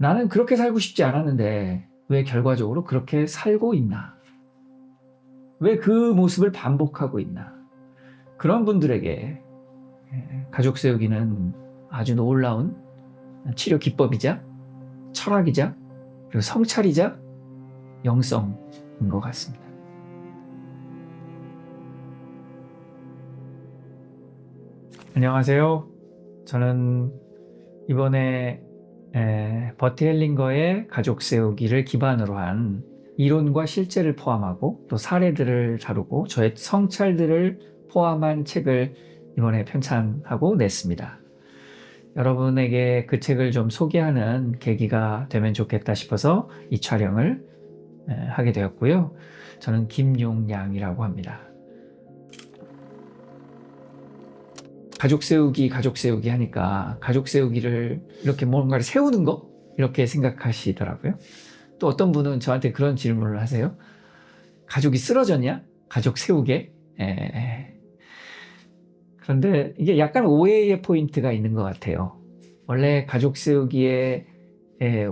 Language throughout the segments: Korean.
나는 그렇게 살고 싶지 않았는데 왜 결과적으로 그렇게 살고 있나? 왜 그 모습을 반복하고 있나? 그런 분들에게 가족 세우기는 아주 놀라운 치료 기법이자 철학이자 그리고 성찰이자 영성인 것 같습니다. 안녕하세요. 저는 이번에 버티 헬링거의 가족 세우기를 기반으로 한 이론과 실제를 포함하고 또 사례들을 다루고 저의 성찰들을 포함한 책을 이번에 편찬하고 냈습니다. 여러분에게 그 책을 좀 소개하는 계기가 되면 좋겠다 싶어서 이 촬영을 하게 되었고요. 저는 김용양이라고 합니다. 가족 세우기 하니까 가족 세우기를 이렇게 뭔가를 세우는 거? 이렇게 생각하시더라고요. 또 어떤 분은 저한테 그런 질문을 하세요. 가족이 쓰러졌냐? 가족 세우게? 그런데 이게 약간 오해의 포인트가 있는 것 같아요. 원래 가족 세우기의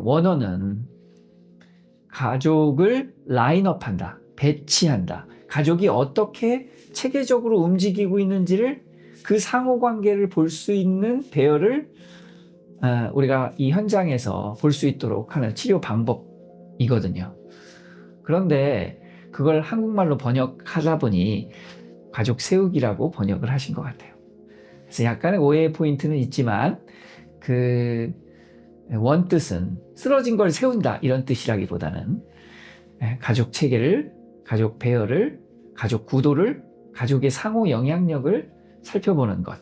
원어는 가족을 라인업한다, 배치한다. 가족이 어떻게 체계적으로 움직이고 있는지를 그 상호관계를 볼 수 있는 배열을 우리가 이 현장에서 볼 수 있도록 하는 치료 방법이거든요. 그런데 그걸 한국말로 번역하다 보니 가족 세우기라고 번역을 하신 것 같아요. 그래서 약간의 오해의 포인트는 있지만 그 원뜻은 쓰러진 걸 세운다 이런 뜻이라기보다는 가족 체계를, 가족 배열을, 가족 구도를, 가족의 상호 영향력을 살펴보는 것,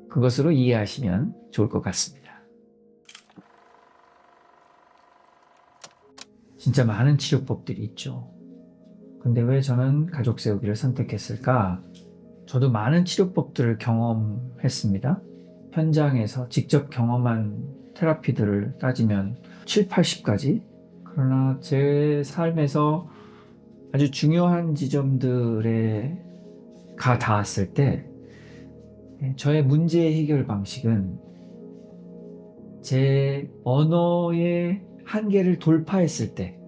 그것으로 이해하시면 좋을 것 같습니다. 진짜 많은 치료법들이 있죠. 근데 왜 저는 가족 세우기를 선택했을까? 저도 많은 치료법들을 경험했습니다. 현장에서 직접 경험한 테라피들을 따지면 7, 80가지? 그러나 제 삶에서 아주 중요한 지점들에 가 닿았을 때 저의 문제 해결 방식은 제 언어의 한계를 돌파했을 때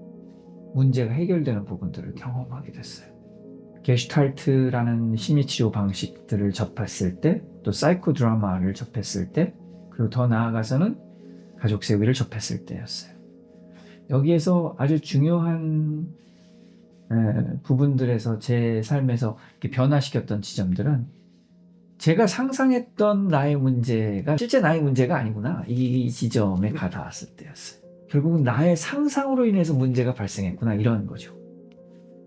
문제가 해결되는 부분들을 경험하게 됐어요. 게슈탈트라는 심리치료 방식들을 접했을 때, 또 사이코 드라마를 접했을 때, 그리고 더 나아가서는 가족 세우기를 접했을 때였어요. 여기에서 아주 중요한 부분들에서 제 삶에서 변화시켰던 지점들은 제가 상상했던 나의 문제가 실제 나의 문제가 아니구나, 이 지점에 가 닿았을 때였어요. 결국은 나의 상상으로 인해서 문제가 발생했구나, 이런 거죠.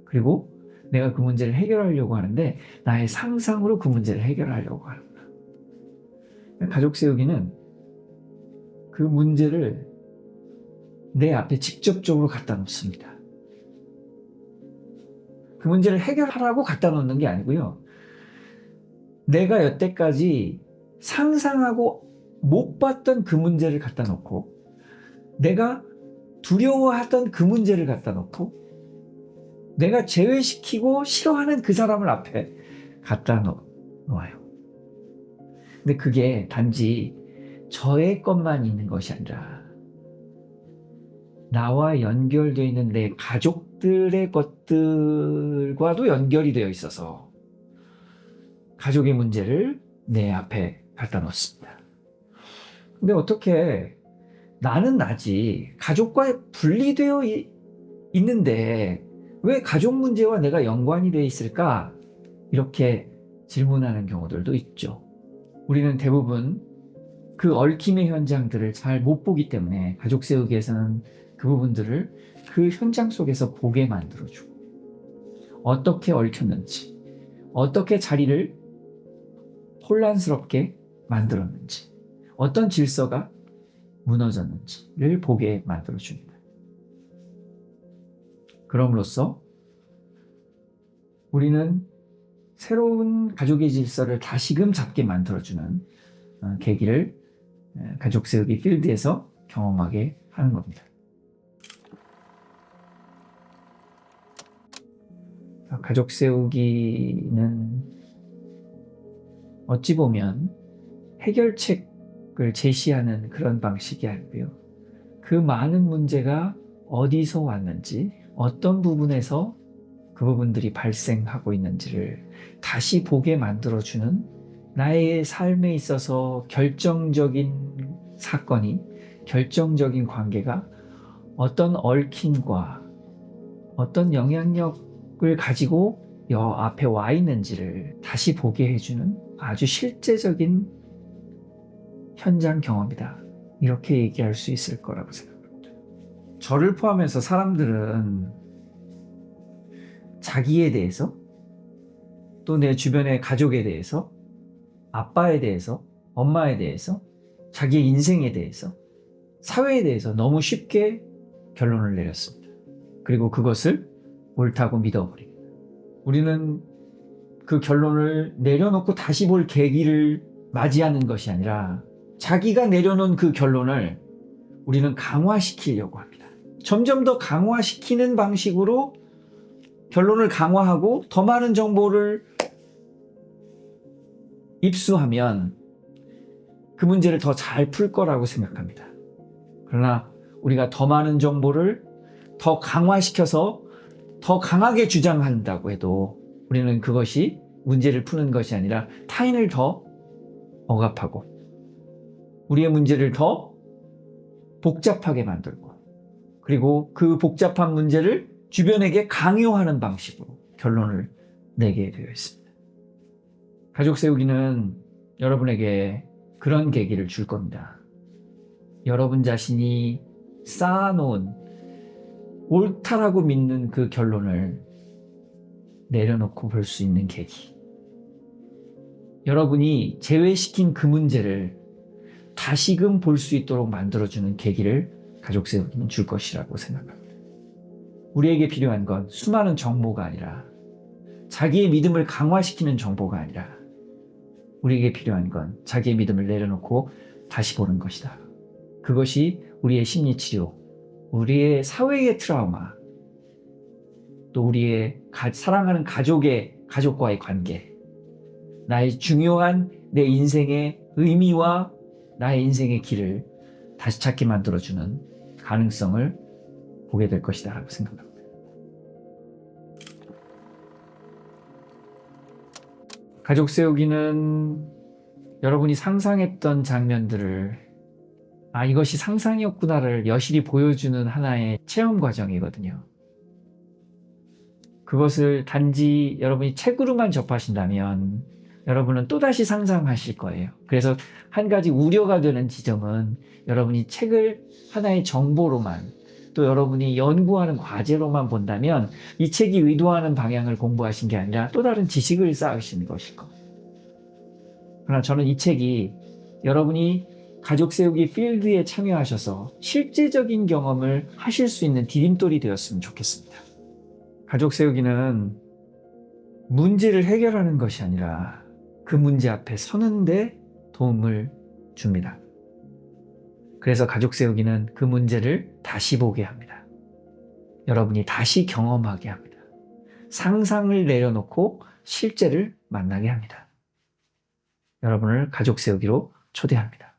그리고 내가 그 문제를 해결하려고 하는데 나의 상상으로 그 문제를 해결하려고 하는구나. 가족 세우기는 그 문제를 내 앞에 직접적으로 갖다 놓습니다. 그 문제를 해결하라고 갖다 놓는 게 아니고요. 내가 여태까지 상상하고 못 봤던 그 문제를 갖다 놓고, 내가 두려워하던 그 문제를 갖다 놓고, 내가 제외시키고 싫어하는 그 사람을 앞에 갖다 놓아요. 근데 그게 단지 저의 것만 있는 것이 아니라 나와 연결되어 있는 내 가족들의 것들과도 연결이 되어 있어서 가족의 문제를 내 앞에 갖다 놓습니다. 근데 어떻게 나는 나지, 가족과 분리되어 있는데 왜 가족 문제와 내가 연관이 되어 있을까? 이렇게 질문하는 경우들도 있죠. 우리는 대부분 그 얽힘의 현장들을 잘 못 보기 때문에 가족 세우기에서는 그 부분들을 그 현장 속에서 보게 만들어주고, 어떻게 얽혔는지, 어떻게 자리를 혼란스럽게 만들었는지, 어떤 질서가 무너졌는지를 보게 만들어줍니다. 그럼으로써 우리는 새로운 가족의 질서를 다시금 잡게 만들어주는 계기를 가족 세우기 필드에서 경험하게 하는 겁니다. 가족 세우기는 어찌 보면 해결책을 제시하는 그런 방식이 아니고요. 그 많은 문제가 어디서 왔는지, 어떤 부분에서 그 부분들이 발생하고 있는지를 다시 보게 만들어주는 나의 삶에 있어서 결정적인 사건이, 결정적인 관계가 어떤 얽힘과 어떤 영향력을 가지고 여 앞에 와 있는지를 다시 보게 해주는 아주 실제적인 현장 경험이다. 이렇게 얘기할 수 있을 거라고 생각합니다. 저를 포함해서 사람들은 자기에 대해서, 또 내 주변의 가족에 대해서, 아빠에 대해서, 엄마에 대해서, 자기의 인생에 대해서, 사회에 대해서 너무 쉽게 결론을 내렸습니다. 그리고 그것을 옳다고 믿어버립니다. 우리는 그 결론을 내려놓고 다시 볼 계기를 맞이하는 것이 아니라 자기가 내려놓은 그 결론을 우리는 강화시키려고 합니다. 점점 더 강화시키는 방식으로 결론을 강화하고 더 많은 정보를 입수하면 그 문제를 더 잘 풀 거라고 생각합니다. 그러나 우리가 더 많은 정보를 더 강화시켜서 더 강하게 주장한다고 해도 우리는 그것이 문제를 푸는 것이 아니라 타인을 더 억압하고 우리의 문제를 더 복잡하게 만들고, 그리고 그 복잡한 문제를 주변에게 강요하는 방식으로 결론을 내게 되어 있습니다. 가족 세우기는 여러분에게 그런 계기를 줄 겁니다. 여러분 자신이 쌓아놓은 옳다라고 믿는 그 결론을 내려놓고 볼 수 있는 계기. 여러분이 제외시킨 그 문제를 다시금 볼 수 있도록 만들어주는 계기를 가족 세우기는 줄 것이라고 생각합니다. 우리에게 필요한 건 수많은 정보가 아니라, 자기의 믿음을 강화시키는 정보가 아니라, 우리에게 필요한 건 자기의 믿음을 내려놓고 다시 보는 것이다. 그것이 우리의 심리치료, 우리의 사회의 트라우마, 또 우리의 사랑하는 가족과의 관계, 나의 중요한 내 인생의 의미와 나의 인생의 길을 다시 찾게 만들어주는 가능성을 보게 될 것이다 라고 생각합니다. 가족 세우기는 여러분이 상상했던 장면들을 이것이 상상이었구나를 여실히 보여주는 하나의 체험 과정이거든요. 그것을 단지 여러분이 책으로만 접하신다면 여러분은 또다시 상상하실 거예요. 그래서 한 가지 우려가 되는 지점은 여러분이 책을 하나의 정보로만, 또 여러분이 연구하는 과제로만 본다면 이 책이 의도하는 방향을 공부하신 게 아니라 또 다른 지식을 쌓으신 것일 거예요. 그러나 저는 이 책이 여러분이 가족 세우기 필드에 참여하셔서 실제적인 경험을 하실 수 있는 디딤돌이 되었으면 좋겠습니다. 가족 세우기는 문제를 해결하는 것이 아니라 그 문제 앞에 서는 데 도움을 줍니다. 그래서 가족 세우기는 그 문제를 다시 보게 합니다. 여러분이 다시 경험하게 합니다. 상상을 내려놓고 실제를 만나게 합니다. 여러분을 가족 세우기로 초대합니다.